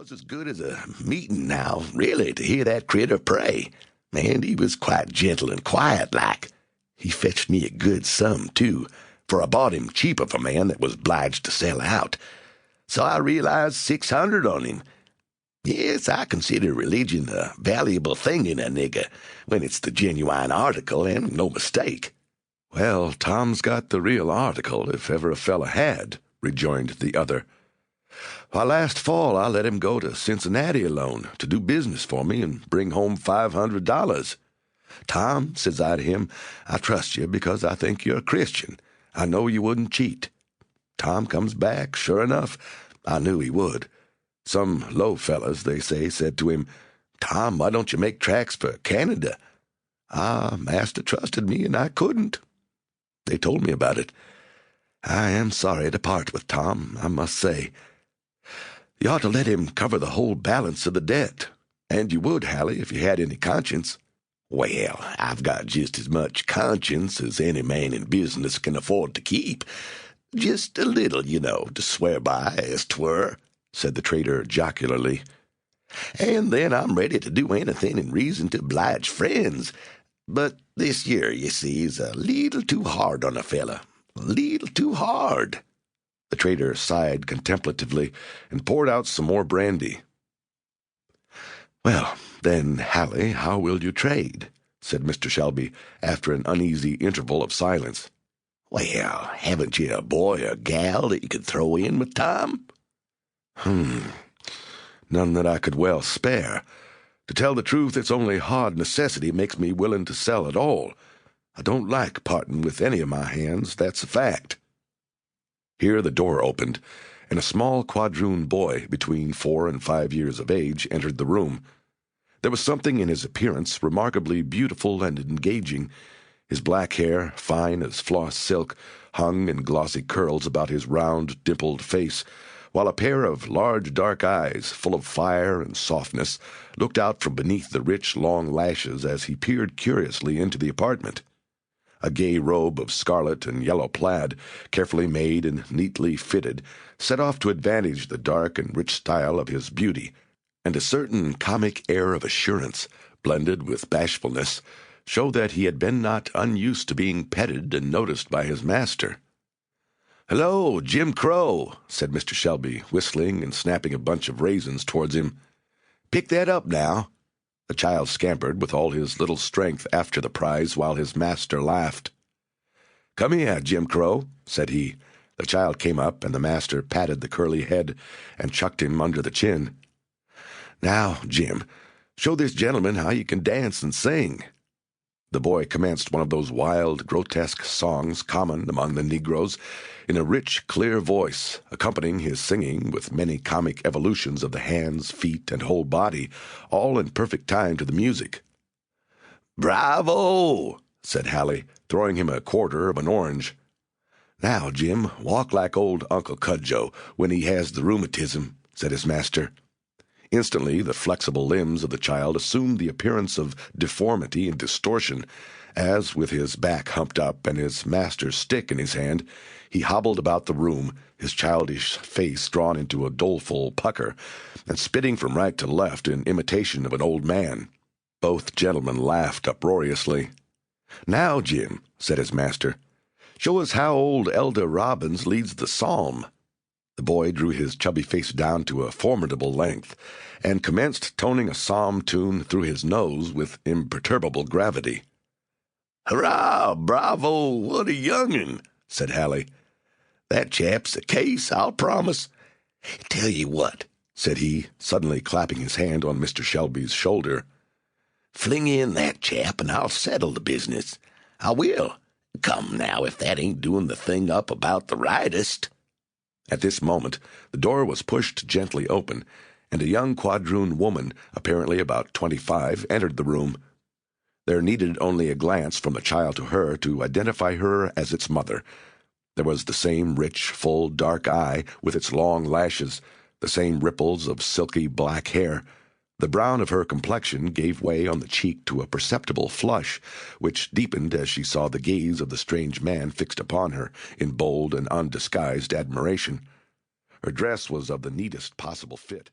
was as good as a meeting now, really, to hear that critter pray. And he was quite gentle and quiet-like. He fetched me a good sum, too, for I bought him cheap of a man that was obliged to sell out. So I realized 600 on him. Yes, I consider religion a valuable thing in a nigger, when it's the genuine article and no mistake. Well, Tom's got the real article, if ever a fella had, rejoined the other. Why, last fall I let him go to Cincinnati alone to do business for me and bring home $500. Tom, says I to him, I trust you because I think you're a Christian. I know you wouldn't cheat. Tom comes back, sure enough. I knew he would. Some low fellas, they say, said to him, Tom, why don't you make tracks for Canada? Master trusted me, and I couldn't. They told me about it. I am sorry to part with Tom, I must say. You ought to let him cover the whole balance of the debt. And you would, Hallie, if you had any conscience. Well, I've got just as much conscience as any man in business can afford to keep. Just a little, to swear by, as 'twere, said the trader jocularly. And then I'm ready to do anything in reason to oblige friends. But this year, you see, is a leetle too hard on a fella. A leetle too hard. The trader sighed contemplatively and poured out some more brandy. Well, then, Hallie, how will you trade? Said Mr. Shelby, after an uneasy interval of silence. Well, haven't you a boy or gal that you could throw in with Tom? None that I could well spare. To tell the truth, it's only hard necessity makes me willing to sell at all. I don't like parting with any of my hands, that's a fact. Here the door opened, and a small quadroon boy between 4 and 5 years of age entered the room. There was something in his appearance remarkably beautiful and engaging. His black hair, fine as floss silk, hung in glossy curls about his round, dimpled face, while a pair of large dark eyes, full of fire and softness, looked out from beneath the rich, long lashes as he peered curiously into the apartment. A gay robe of scarlet and yellow plaid, carefully made and neatly fitted, set off to advantage the dark and rich style of his beauty, and a certain comic air of assurance, blended with bashfulness, showed that he had been not unused to being petted and noticed by his master. "Hello, Jim Crow," said Mr. Shelby, whistling and snapping a bunch of raisins towards him. "Pick that up now." The child scampered with all his little strength after the prize while his master laughed. "Come here, Jim Crow," said he. The child came up, and the master patted the curly head and chucked him under the chin. "Now, Jim, show this gentleman how you can dance and sing." The boy commenced one of those wild, grotesque songs common among the Negroes, in a rich, clear voice, accompanying his singing with many comic evolutions of the hands, feet, and whole body, all in perfect time to the music. "Bravo!" said Hallie, throwing him a quarter of an orange. "Now, Jim, walk like old Uncle Cudjoe when he has the rheumatism," said his master. Instantly the flexible limbs of the child assumed the appearance of deformity and distortion, as, with his back humped up and his master's stick in his hand, he hobbled about the room, his childish face drawn into a doleful pucker, and spitting from right to left in imitation of an old man. Both gentlemen laughed uproariously. "Now, Jim," said his master, "show us how old Elder Robbins leads the psalm." The boy drew his chubby face down to a formidable length, and commenced toning a psalm tune through his nose with imperturbable gravity. "Hurrah! Bravo! What a young'un!" said Hallie. "That chap's a case, I'll promise. Tell you what," said he, suddenly clapping his hand on Mr. Shelby's shoulder. "Fling in that chap, and I'll settle the business. I will. Come now, if that ain't doing the thing up about the rightest." At this moment the door was pushed gently open, and a young quadroon woman, apparently about 25, entered the room. There needed only a glance from the child to her to identify her as its mother. There was the same rich, full, dark eye with its long lashes, the same ripples of silky black hair. The brown of her complexion gave way on the cheek to a perceptible flush, which deepened as she saw the gaze of the strange man fixed upon her in bold and undisguised admiration. Her dress was of the neatest possible fit,